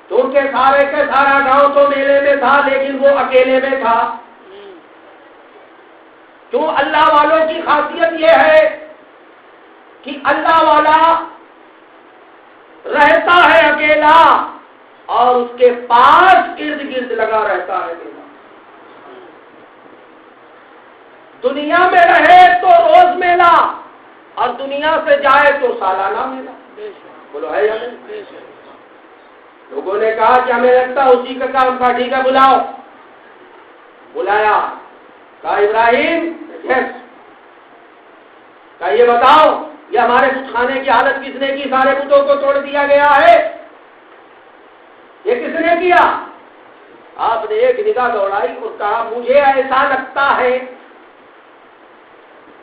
کیونکہ سارے کے سارا گاؤں تو میلے میں تھا لیکن وہ اکیلے میں تھا۔ کیوں؟ اللہ والوں کی خاصیت یہ ہے کہ اللہ والا رہتا ہے اکیلا اور اس کے پاس ارد گرد لگا رہتا ہے میلہ۔ دنیا میں رہے تو روز میلہ اور دنیا سے جائے تو سالانہ میلہ، بولو ہے یا نہیں؟ لوگوں نے کہا کہ ہمیں لگتا اسی کا کام تھا، ٹھیک ہے بلاؤ، بلایا، کہا ابراہیم یس، کہا یہ بتاؤ یہ ہمارے بت خانے کی حالت کس نے کی، سارے بتوں کو توڑ دیا گیا ہے، یہ کس نے کیا؟ آپ نے ایک نگاہ دوڑائی اور کہا مجھے ایسا لگتا ہے،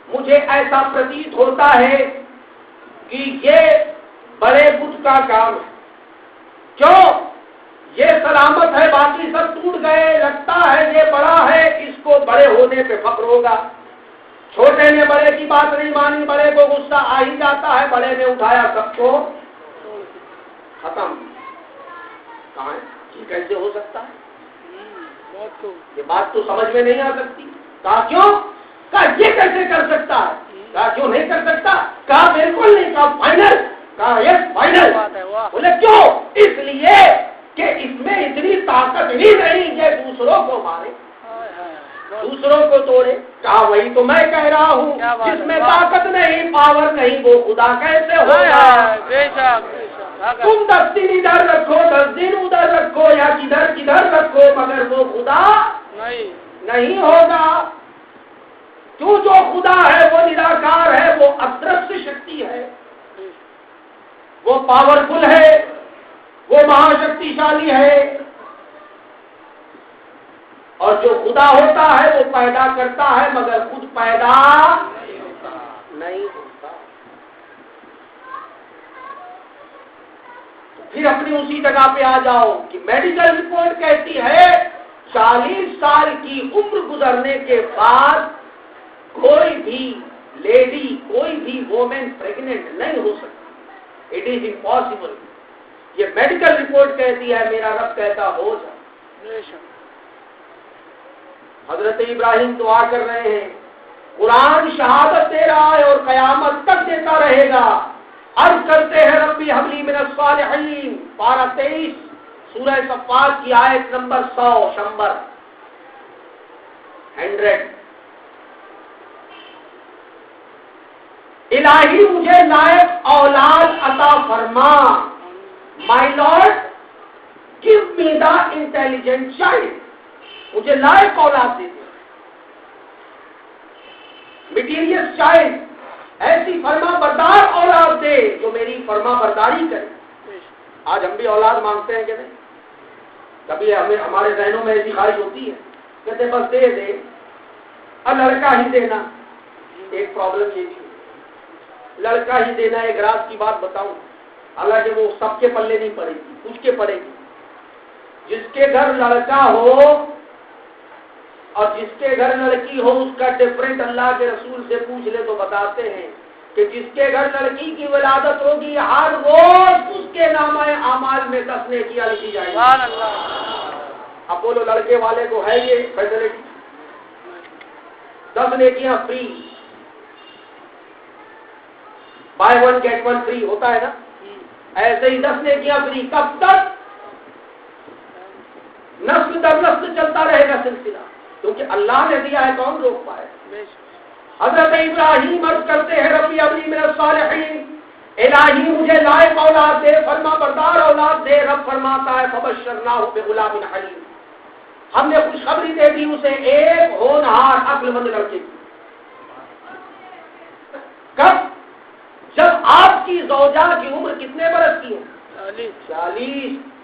مجھے ایسا پرتیت ہوتا ہے کہ یہ بڑے بت کا کام ہے، کیوں؟ یہ سلامت ہے، باقی سب ٹوٹ گئے، لگتا ہے یہ بڑا ہے، اس کو بڑے ہونے پہ فخر ہوگا، چھوٹے نے بڑے کی بات نہیں مانی، بڑے کو غصہ آ ہی جاتا ہے، بڑے نے اٹھایا سب کو ختم۔ کہاں ہے؟ یہ کیسے ہو سکتا ہے؟ یہ بات تو سمجھ میں نہیں آ سکتی۔ کہا کیوں؟ کہا یہ کیسے کر سکتا ہے؟ کہا کیوں نہیں کر سکتا؟ کہا بالکل نہیں، کہا فائنل، کہا یس فائنل۔ بولے کیوں؟ اس لیے کہ اس میں اتنی طاقت ہی نہیں کہ دوسروں کو مارے، دوسروں کو توڑے۔ کہا وہی تو میں کہہ رہا ہوں، جس میں طاقت نہیں، پاور نہیں، وہ خدا کیسے ہوگا؟ تم 10 دن ادھر رکھو، 10 دن ادھر رکھو، یا کدھر کدھر رکھو، مگر وہ خدا نہیں ہوگا۔ کیوں؟ جو خدا ہے وہ نراکار ہے، وہ ادرشیہ شکتی ہے، وہ پاورفل ہے، وہ مہاشکتیشالی ہے، اور جو خدا ہوتا ہے وہ پیدا کرتا ہے مگر خود پیدا نہیں ہوتا۔ پھر اپنی اسی جگہ پہ آ جاؤ کہ میڈیکل رپورٹ کہتی ہے 40 سال کی عمر گزرنے کے بعد کوئی بھی لیڈی، کوئی بھی وومن پریگننٹ نہیں ہو سکتی، اٹ از امپاسبل۔ یہ میڈیکل رپورٹ کہتی ہے، میرا رب کہتا ہو جائے۔ حضرت ابراہیم دعا کر رہے ہیں، قرآن شہادت دے رہا ہے اور قیامت تک دیتا رہے گا۔ عرض کرتے ہیں ربی حبلی من الصالحین، پارہ 23 سورہ صفات کی آیت نمبر 100 الہی مجھے لائق اولاد عطا فرما، my lord give me the intelligent child, مجھے لائق اولاد دے دے، میٹیریس چائلڈ، ایسی فرما بردار اولاد دے جو میری فرما برداری کرے۔ آج ہم بھی اولاد مانگتے ہیں کہ نہیں؟ کبھی ہمارے ذہنوں میں ایسی خواہش ہوتی ہے، کہتے بس دے دے، اب لڑکا ہی دینا۔ ایک پرابلم یہ بھی ہے، لڑکا ہی دینا۔ ایک راز کی بات بتاؤں، حالانکہ وہ سب کے پلے نہیں پڑے گی، کچھ کے پڑے گی۔ جس کے گھر لڑکا ہو اور جس کے گھر لڑکی ہو، اس کا ڈفرنٹ اللہ کے رسول سے پوچھ لے تو بتاتے ہیں کہ جس کے گھر لڑکی کی ولادت ہوگی ہر روز اس کے نامہ اعمال میں 10 نیکیاں لکھی جائیں گی۔ اب بولو لڑکے والے کو ہے یہ فیسلٹی؟ 10 نیکیاں فری، بائی 1 get 1 فری ہوتا ہے نا، ایسے ہی 10 نیکیاں فری۔ کب تک؟ نسل در نسل چلتا رہے گا سلسلہ، کیونکہ اللہ نے دیا ہے، کون روک پائے؟ حضرت ابراہیم عرض کرتے ہیں ربی ابلی من الصالحین، الہی مجھے لائق اولاد دے، فرما بردار اولاد دے۔ رب فرماتا ہے فبشرناہ بغلام حلیم، ہم نے خوشخبری دے دی اسے ایک ہونہار عقل مند لڑکے کی۔ کب؟ جب آپ کی زوجہ کی عمر کتنے برس کی ہے؟ 40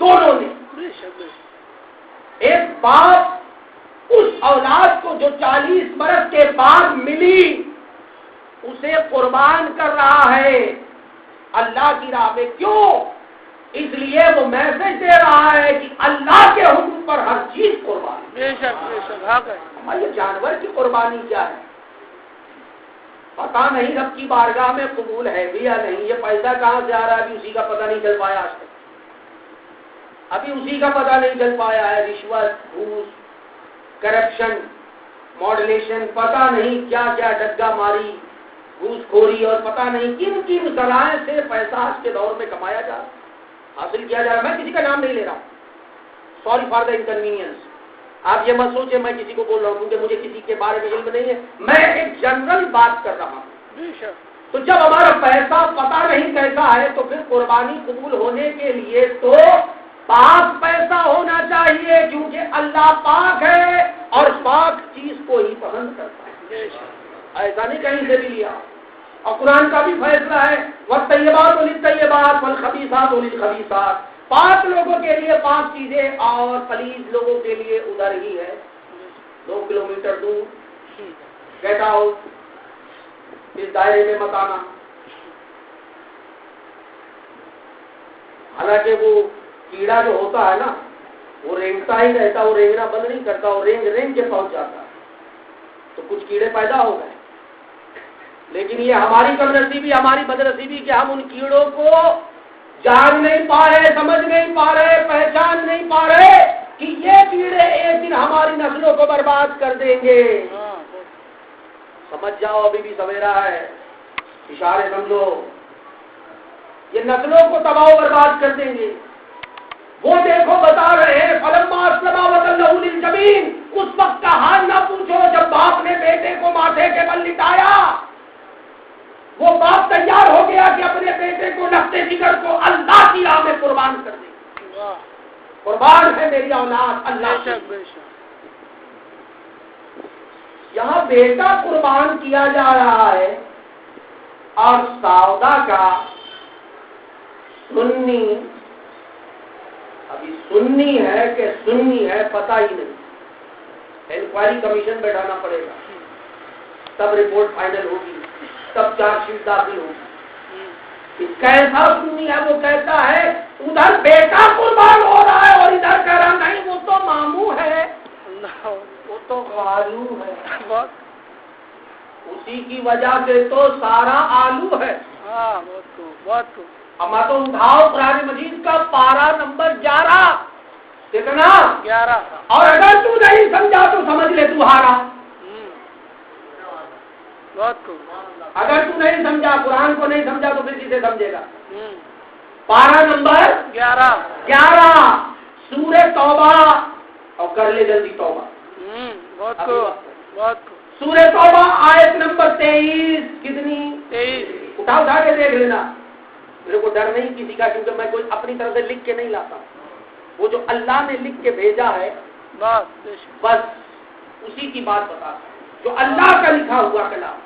دونوں نے. بے شک بے شک. ایک باپ اس اولاد کو جو 40 برس کے بعد ملی اسے قربان کر رہا ہے اللہ کی راہ میں. کیوں؟ اس لیے وہ میسج دے رہا ہے کہ اللہ کے حکم پر ہر چیز قربان. بے شک بے شک. حق ہے. ہمارے جانور کی قربانی کیا ہے پتا نہیں، رب کی بارگاہ میں قبول ہے بھی یا نہیں. یہ پیسہ کہاں سے آ رہا ہے ابھی اسی کا پتہ نہیں چل پایا. آج تک ابھی اسی کا پتہ نہیں چل پایا ہے. رشوت، گھوس، کرپشن، ماڈولیشن، پتہ نہیں کیا کیا ڈگا ماری، گھوس خوری اور پتہ نہیں کن کن ذرائع سے پیسہ آج کے دور میں کمایا جا رہا، حاصل کیا جا رہا. میں کسی کا نام نہیں لے رہا، سوری فار دا انکنوینئنس. آپ یہ مت سوچیں میں کسی کو بول رہا ہوں کیونکہ مجھے کسی کے بارے میں علم نہیں ہے. میں ایک جنرل بات کر رہا ہوں. بے شک. تو جب ہمارا پیسہ پتہ نہیں کیسا ہے تو پھر قربانی قبول ہونے کے لیے تو پاک پیسہ ہونا چاہیے کیونکہ اللہ پاک ہے اور پاک چیز کو ہی پسند کرتا ہے. بے شک. ایسا نہیں کہیں سے بھی لیا. اور قرآن کا بھی فیصلہ ہے وَالطَّيِّبَاتُ لِلطَّيِّبَاتِ وَالْخَبِيثَاتُ لِلْخَبِيثَاتِ. پاک لوگوں کے لیے پاک چیزیں اور پلیز لوگوں کے لیے ادھر ہی ہے 2 کلومیٹر دور. گیٹ آؤٹ، اس دائرے میں مت آنا. حالانکہ وہ کیڑا جو ہوتا ہے نا وہ رینگتا ہی رہتا، وہ رینگنا بند نہیں کرتا، وہ رینگ کے پہنچ جاتا ہے. تو کچھ کیڑے پیدا ہو گئے، لیکن یہ ہماری کم نصیبی، ہماری بد نصیبی کہ ہم ان کیڑوں کو جان نہیں پا رہے، سمجھ نہیں پا رہے، پہچان نہیں پا رہے کہ یہ کیڑے ایک دن ہماری نسلوں کو برباد کر دیں گے. سمجھ جاؤ ابھی بھی سویرا ہے، اشارے سمجھو، یہ نسلوں کو تباہ و برباد کر دیں گے. وہ دیکھو بتا رہے ہیں فلما اسلما وتلہ للجبین. اس وقت کا حال نہ پوچھو جب باپ نے بیٹے کو ماتھے کے بل لٹایا. وہ باپ تیار ہو گیا کہ اپنے بیٹے کو لخت جگر کو اللہ کی راہ میں قربان کر دے. قربان ہے میری اولاد اللہ کی. بے شک. یہاں بیٹا قربان کیا جا رہا ہے اور سودا کا سنی، ابھی سنی ہے کہ سنی ہے پتہ ہی نہیں. انکوائری کمیشن بیٹھانا پڑے گا، تب رپورٹ فائنل ہوگی، تب چارج شیٹ داخل ہوگی. کیسا سنی ہے؟ وہ کہتا ہے ادھر بیٹا قربان ہو رہا ہے اور ادھر کہہ رہا نہیں وہ تو ماموں ہے، وہ تو آلو ہے، اسی کی وجہ سے تو سارا آلو ہے. ہاں بہت خوب. اما تو اٹھاؤ قرآن مجید کا پارہ نمبر 11 کتنا 11. اور اگر تو نہیں سمجھا تو سمجھ لے تو ہارا. بہت خوب. اگر تو نہیں سمجھا، قرآن کو نہیں سمجھا تو پھر کسے سمجھے گا. پارہ نمبر 11 سورہ توبہ، اور کر لے جلدی توبہ. بہت خوب. بہت خوب. سورہ توبہ آیت نمبر 23. کتنی؟ 23. اٹھا کے دیکھ لینا. میرے کو ڈر نہیں کسی کا کیونکہ میں کوئی اپنی طرف سے لکھ کے نہیں لاتا. وہ جو اللہ نے لکھ کے بھیجا ہے بس اسی کی بات بتا رہا ہوں، جو اللہ کا لکھا ہوا کلام.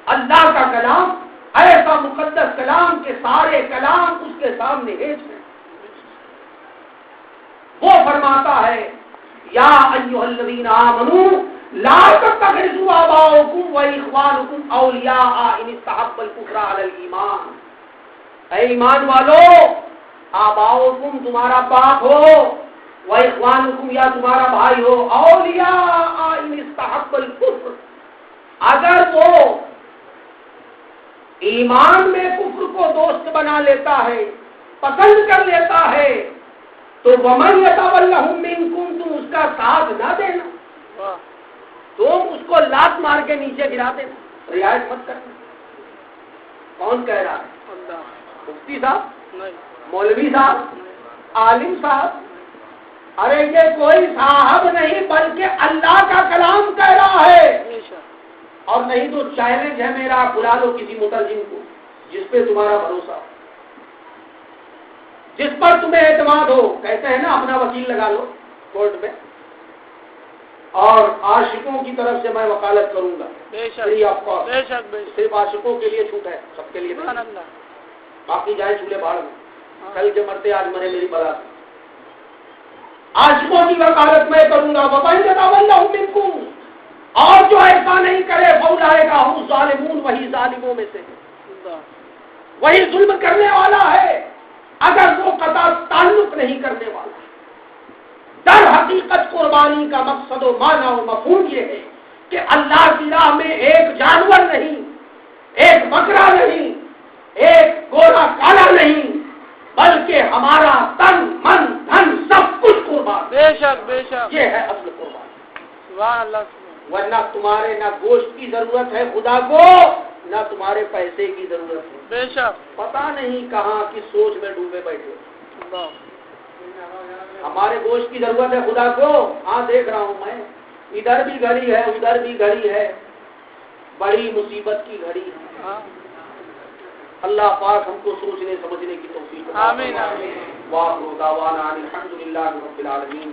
اللہ کا کلام ایسا مقدس کلام کے سارے کلام اس کے سامنے ہیج ہیں. وہ فرماتا ہے یا ایھا الذین آمنوا لا تتخذوا آباءکم واخوانکم اولیاء ان استحبوا الکفر علی الایمان. اے ایمان والو، آباؤکم تمہارا باپ ہو، واخوانکم یا تمہارا بھائی ہو، اولیاء ان استحبوا الکفر، اگر وہ ایمان میں کفر کو دوست بنا لیتا ہے، پسند کر لیتا ہے، تو ومن یتولہم منکم، تم اس کا ساتھ نہ دینا، تم اس کو لات مار کے نیچے گرا دینا، رعایت مت کرنا. کون کہہ رہا ہے؟ مفتی صاحب، مولوی صاحب، عالم صاحب؟ ارے یہ کوئی صاحب نہیں بلکہ اللہ کا کلام کہہ رہا ہے. اور نہیں تو چیلنج ہے میرا، بلا لو کسی مترجم کو جس پہ تمہارا بھروسہ ہو، جس پر تمہیں اعتماد ہو. کہتے ہیں نا اپنا وکیل لگا لو کورٹ میں، اور عاشقوں کی طرف سے میں وکالت کروں گا فری آف کاسٹ. صرف عاشقوں کے لیے چھوٹ ہے، سب کے لیے نہیں. باقی جائے چولہے باڑ میں. کل کے مرتے آج مرے میری بلا سے. عاشقوں کی وکالت میں کروں گا. اور جو ایسا نہیں کرے فاولئک هم الظالمون, وہی ظالموں میں سے ہے, وہی ظلم کرنے والا ہے اگر وہ قطع تعلق نہیں کرنے والا. در حقیقت قربانی کا مقصد و معنی و مفہوم یہ ہے کہ اللہ کی راہ میں ایک جانور نہیں, ایک بکرا نہیں, ایک گورا کالا نہیں, بلکہ ہمارا تن من دھن سب کچھ قربان. بے شک بے شک, یہ ہے اصل قربانی. سبحان اللہ. ورنہ تمہارے نہ گوشت کی ضرورت ہے خدا کو, نہ تمہارے پیسے کی ضرورت ہے. بے شک. پتہ نہیں کہاں کی سوچ میں ڈوبے بیٹھے. اللہ. ہمارے گوشت کی ضرورت ہے خدا کو. ہاں دیکھ رہا ہوں میں, ادھر بھی گھڑی ہے ادھر بھی گھڑی ہے, بڑی مصیبت کی گھڑی ہے. ہاں. اللہ پاک ہم کو سوچنے سمجھنے کی توفیق. آمین آمین. وآخر دعوانا الحمدللہ رب العالمین.